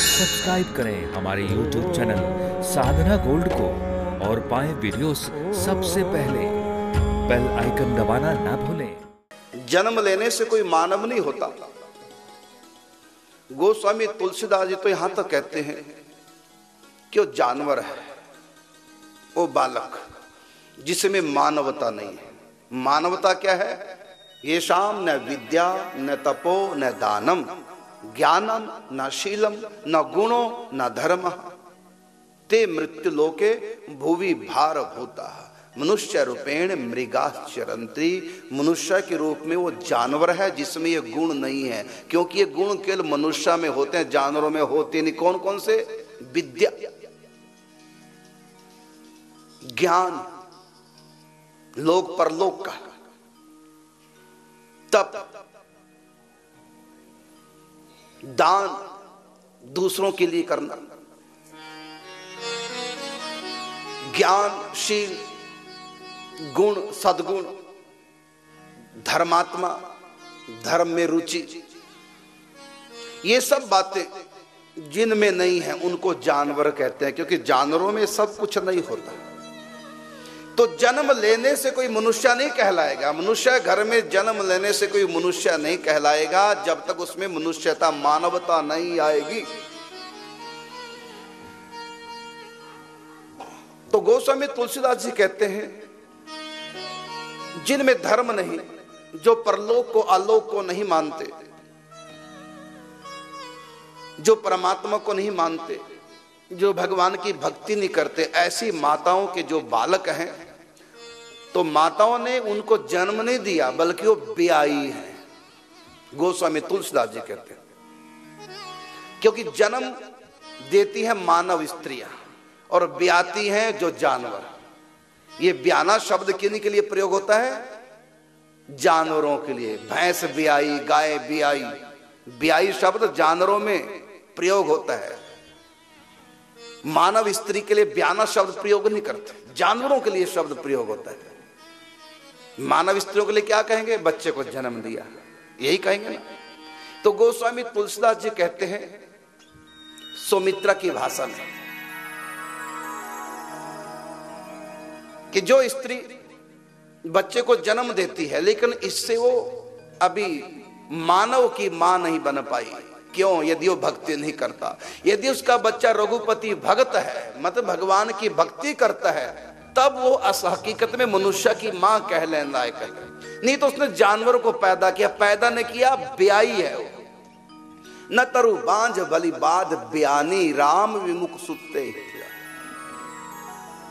Subscribe करें हमारे YouTube channel साधना gold को और पाएं वीडियोस सबसे पहले। बेल आइकन दबाना ना भूलें। जन्म लेने से कोई मानव नहीं होता। गोस्वामी तुलसीदास जी तो यहां तक कहते हैं कि वो जानवर है, वो बालक जिसमें मानवता नहीं है। मानवता क्या है? ये शाम न विद्या न तपो न दानम ज्ञानम न शीलम न गुणो न धर्म ते मृत्यु लोके भुवि भार भूता मनुष्य रूपेण मृगाश्चरंती। मनुष्य के रूप में वो जानवर है जिसमें ये गुण नहीं है, क्योंकि ये गुण केवल मनुष्य में होते हैं, जानवरों में होते नहीं। कौन कौन से? विद्या, ज्ञान, लोक परलोक का, तप, दान, दूसरों के लिए करना, ज्ञान, शील, गुण, सद्गुण, धर्मात्मा, धर्म में रुचि, ये सब बातें जिनमें नहीं है उनको जानवर कहते हैं, क्योंकि जानवरों में सब कुछ नहीं होता। तो जन्म लेने से कोई मनुष्य नहीं कहलाएगा। मनुष्य घर में जन्म लेने से कोई मनुष्य नहीं कहलाएगा जब तक उसमें मनुष्यता, मानवता नहीं आएगी। तो गोस्वामी तुलसीदास जी कहते हैं जिनमें धर्म नहीं, जो परलोक को आलोक को नहीं मानते, जो परमात्मा को नहीं मानते, जो भगवान की भक्ति नहीं करते, ऐसी माताओं के जो बालक हैं, तो माताओं ने उनको जन्म नहीं दिया बल्कि वो ब्याई है। गोस्वामी तुलसीदास जी कहते हैं क्योंकि जन्म देती है मानव स्त्रियां और ब्याती हैं जो जानवर। ये ब्याना शब्द किन के लिए प्रयोग होता है? जानवरों के लिए। भैंस ब्याई, गाय ब्याई, ब्याई शब्द जानवरों में प्रयोग होता है। मानव स्त्री के लिए ब्याना शब्द प्रयोग नहीं करते, जानवरों के लिए शब्द प्रयोग होता है। मानव स्त्रियों के लिए क्या कहेंगे? बच्चे को जन्म दिया, यही कहेंगे ना। तो गोस्वामी तुलसीदास जी कहते हैं सुमित्रा की भाषा में कि जो स्त्री बच्चे को जन्म देती है लेकिन इससे वो अभी मानव की मां नहीं बन पाई। क्यों? यदि वो भक्ति नहीं करता, यदि उसका बच्चा रघुपति भक्त है, मतलब भगवान की भक्ति करता है, तब वो हकीकत में मनुष्य की मां कहलाने लायक है। नहीं तो उसने जानवर को पैदा किया, पैदा नहीं किया, ब्याई है वो। न तरु बांझ बलि बाध ब्यानी राम विमुख सुते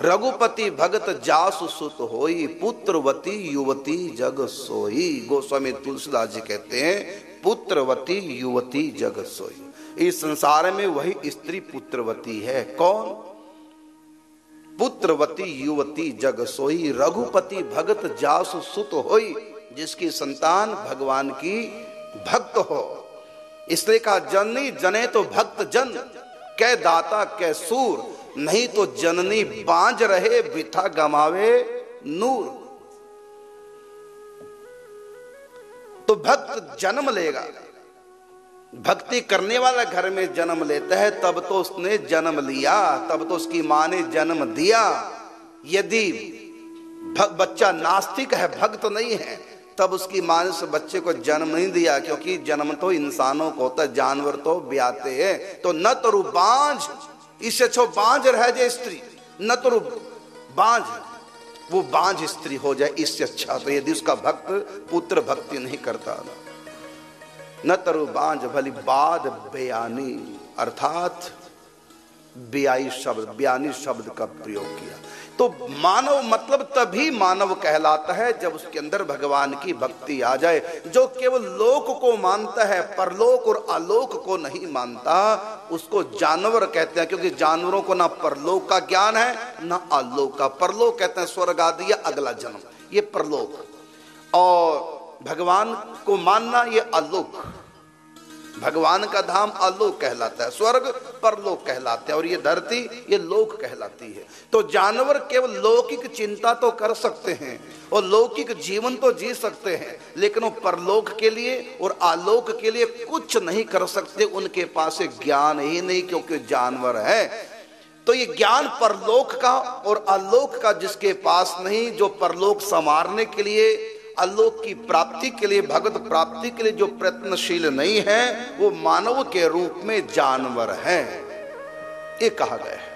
रघुपति भगत जासु सुत होई पुत्रवती युवती जग सोई। गोस्वामी तुलसीदास जी कहते हैं पुत्रवती युवती जग सोई। इस संसार में वही स्त्री पुत्रवती है। कौन? पुत्रवती युवती जग सोई रघुपति भगत जासु सुत होई, जिसकी संतान भगवान की भक्त हो। इसलिए कहा जननी जने तो भक्त जन कै दाता कै सूर, नहीं तो जननी बांझ रहे बिथा गमावे नूर। तो भक्त जन्म लेगा, भक्ति करने वाला घर में जन्म लेता है तब तो उसने जन्म लिया, तब तो उसकी मां ने जन्म दिया। यदि बच्चा नास्तिक है, भक्त नहीं है, तब उसकी मां ने उस बच्चे को जन्म नहीं दिया, क्योंकि जन्म तो इंसानों को होता है, जानवर तो ब्याते हैं। तो न तरु बांझ, इससे अच्छा बांझ रह जाए स्त्री, न तरु बांझ, वो बांझ स्त्री हो जाए, इससे अच्छा। तो यदि उसका भक्त पुत्र भक्ति नहीं करता, न तरु बांझ भली बाध ब्यानी, अर्थात ब्याई शब्द, ब्यानी शब्द का प्रयोग किया। तो मानव मतलब तभी मानव कहलाता है जब उसके अंदर भगवान की भक्ति आ जाए। जो केवल लोक को मानता है, परलोक और आलोक को नहीं मानता, उसको जानवर कहते हैं, क्योंकि जानवरों को ना परलोक का ज्ञान है ना आलोक का। परलोक कहते हैं स्वर्ग आदि या अगला जन्म, ये परलोक, और भगवान को मानना ये आलोक। भगवान का धाम अलोक कहलाता है, स्वर्ग परलोक कहलाते हैं, और ये धरती ये लोक कहलाती है। तो जानवर केवल लौकिक चिंता तो कर सकते हैं और लौकिक जीवन तो जी सकते हैं, लेकिन वो परलोक के लिए और आलोक के लिए कुछ नहीं कर सकते। उनके पास एक ज्ञान ही नहीं, क्योंकि जानवर है। तो ये ज्ञान परलोक का और आलोक का जिसके पास नहीं, जो परलोक संवारने के लिए, आलोक की प्राप्ति के लिए, भगवत प्राप्ति के लिए जो प्रयत्नशील नहीं है, वो मानव के रूप में जानवर है, ये कहा गया है।